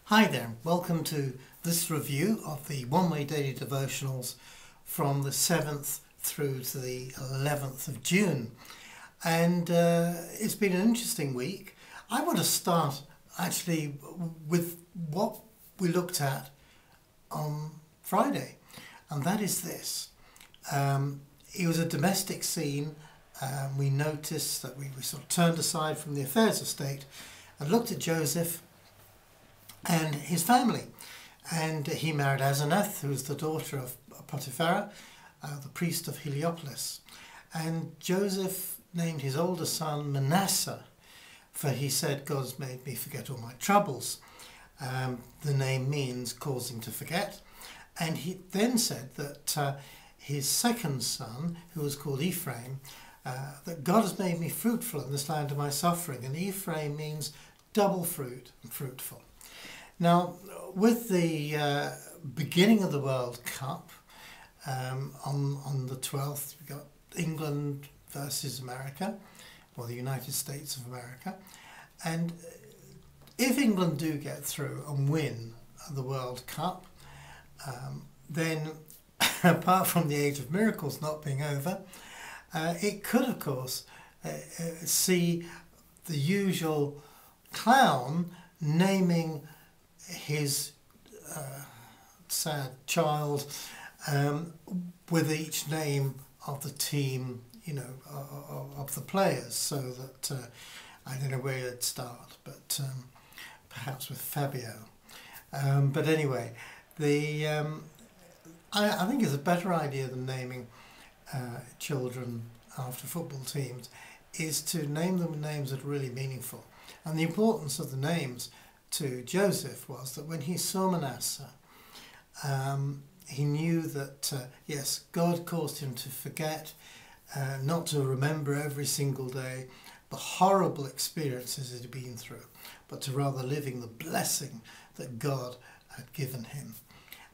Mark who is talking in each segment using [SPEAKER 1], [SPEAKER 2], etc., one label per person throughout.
[SPEAKER 1] Hi there, welcome to this review of the One-Way Daily Devotionals from the 7th through to the 11th of June. And it's been an interesting week. I want to start actually with what we looked at on Friday, and that is this. It was a domestic scene. We noticed that we sort of turned aside from the affairs of state and looked at Joseph and his family. And he married Asenath, who was the daughter of Potiphar, the priest of Heliopolis. And Joseph named his older son Manasseh, for he said, "God has made me forget all my troubles." The name means causing to forget. And he then said that his second son, who was called Ephraim, that God has made me fruitful in this land of my suffering. And Ephraim means double fruit and fruitful. Now, with the beginning of the World Cup, on the 12th, we got England versus America, or the United States of America. And if England do get through and win the World Cup, then apart from the age of miracles not being over, it could, of course, see the usual clown naming his sad child with each name of the team, of the players, so that I don't know where it'd start, but perhaps with Fabio. But anyway, I think it's a better idea than naming children after football teams, is to name them names that are really meaningful. And the importance of the names to Joseph was that when he saw Manasseh, he knew that, yes, God caused him to forget, not to remember every single day the horrible experiences he'd been through, but to rather living the blessing that God had given him.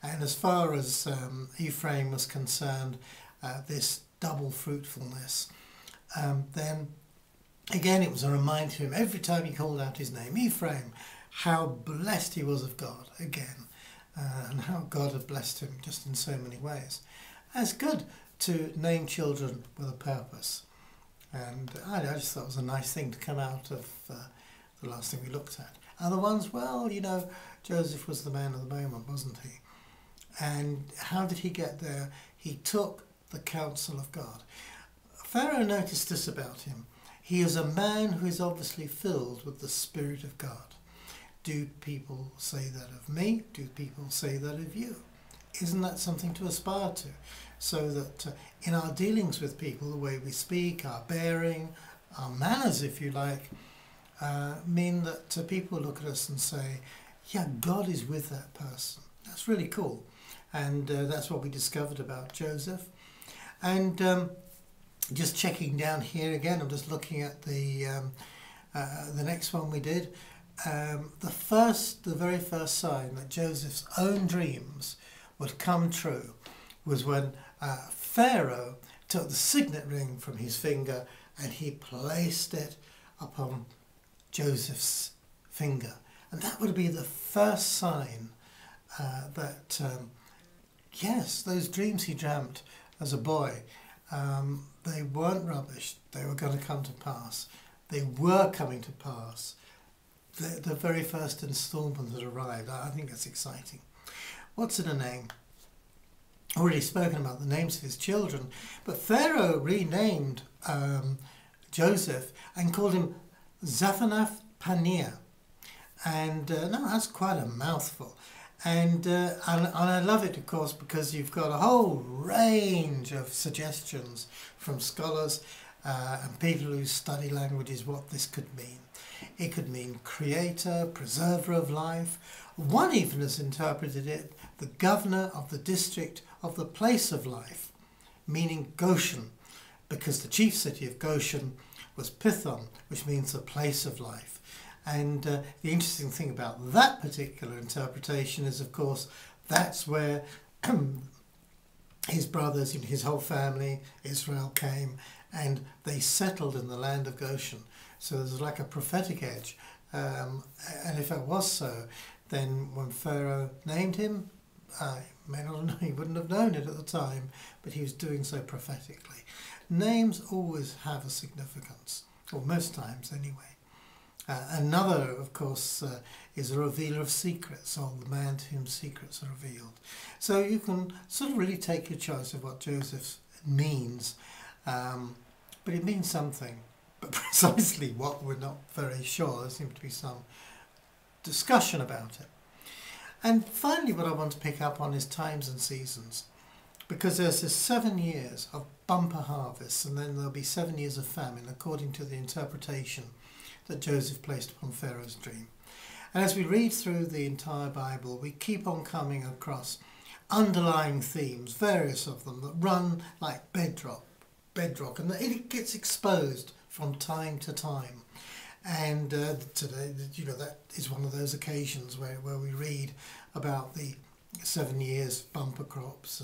[SPEAKER 1] And as far as Ephraim was concerned, this double fruitfulness, then again it was a reminder to him every time he called out his name, Ephraim, how blessed he was of God again, and how God had blessed him just in so many ways. And it's good to name children with a purpose, and I just thought it was a nice thing to come out of the last thing we looked at. Other ones, well, Joseph was the man of the moment, wasn't he? And how did he get there? He took the counsel of God. Pharaoh noticed this about him. He is a man who is obviously filled with the Spirit of God. Do people say that of me? Do people say that of you? Isn't that something to aspire to? So that in our dealings with people, the way we speak, our bearing, our manners, if you like, mean that people look at us and say, yeah, God is with that person. That's really cool. And that's what we discovered about Joseph. And just checking down here again, I'm just looking at the next one we did. The very first sign that Joseph's own dreams would come true was when Pharaoh took the signet ring from his finger and he placed it upon Joseph's finger. And that would be the first sign that, yes, those dreams he dreamt as a boy, they weren't rubbish. They were going to come to pass. They were coming to pass. The very first instalment that arrived. I think that's exciting. What's in a name? Already spoken about the names of his children, but Pharaoh renamed Joseph and called him Zaphanath Paneah. And no, that's quite a mouthful. And I love it, of course, because you've got a whole range of suggestions from scholars and people who study languages what this could mean. It could mean creator, preserver of life. One even has interpreted it, the governor of the district of the place of life, meaning Goshen, because the chief city of Goshen was Pithom, which means the place of life. And the interesting thing about that particular interpretation is, of course, that's where his brothers, his whole family, Israel, came, and they settled in the land of Goshen. So there's like a prophetic edge. And if it was so, then when Pharaoh named him, he wouldn't have known it at the time, but he was doing so prophetically. Names always have a significance, or most times anyway. Another, of course, is a revealer of secrets, or the man to whom secrets are revealed. So you can sort of really take your choice of what Joseph means, but it means something. But precisely what, we're not very sure. There seems to be some discussion about it. And finally, what I want to pick up on is times and seasons, because there's this 7 years of bumper harvests, and then there'll be 7 years of famine, according to the interpretation that Joseph placed upon Pharaoh's dream. And as we read through the entire Bible, we keep on coming across underlying themes, various of them, that run like bedrock, and it gets exposed from time to time. And today, that is one of those occasions where we read about the 7 years bumper crops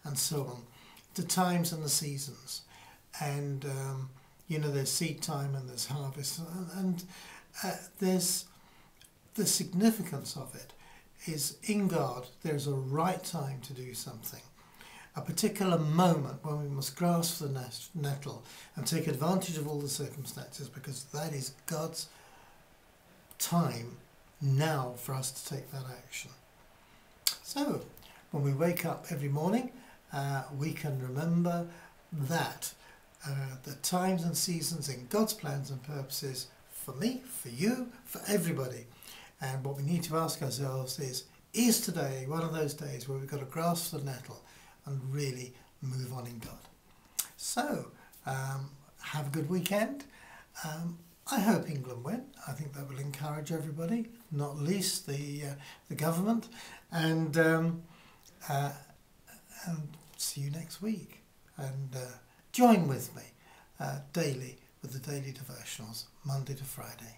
[SPEAKER 1] and so on, the times and the seasons. And there's seed time and there's harvest, and there's the significance of it is, in God there's a right time to do something, a particular moment when we must grasp the nettle and take advantage of all the circumstances, because that is God's time now for us to take that action. So when we wake up every morning, we can remember that the times and seasons in God's plans and purposes, for me, for you, for everybody. And what we need to ask ourselves is today one of those days where we've got to grasp the nettle and really move on in God? So, have a good weekend. I hope England win. I think that will encourage everybody, not least the government. And see you next week. And join with me daily with the daily devotionals, Monday to Friday.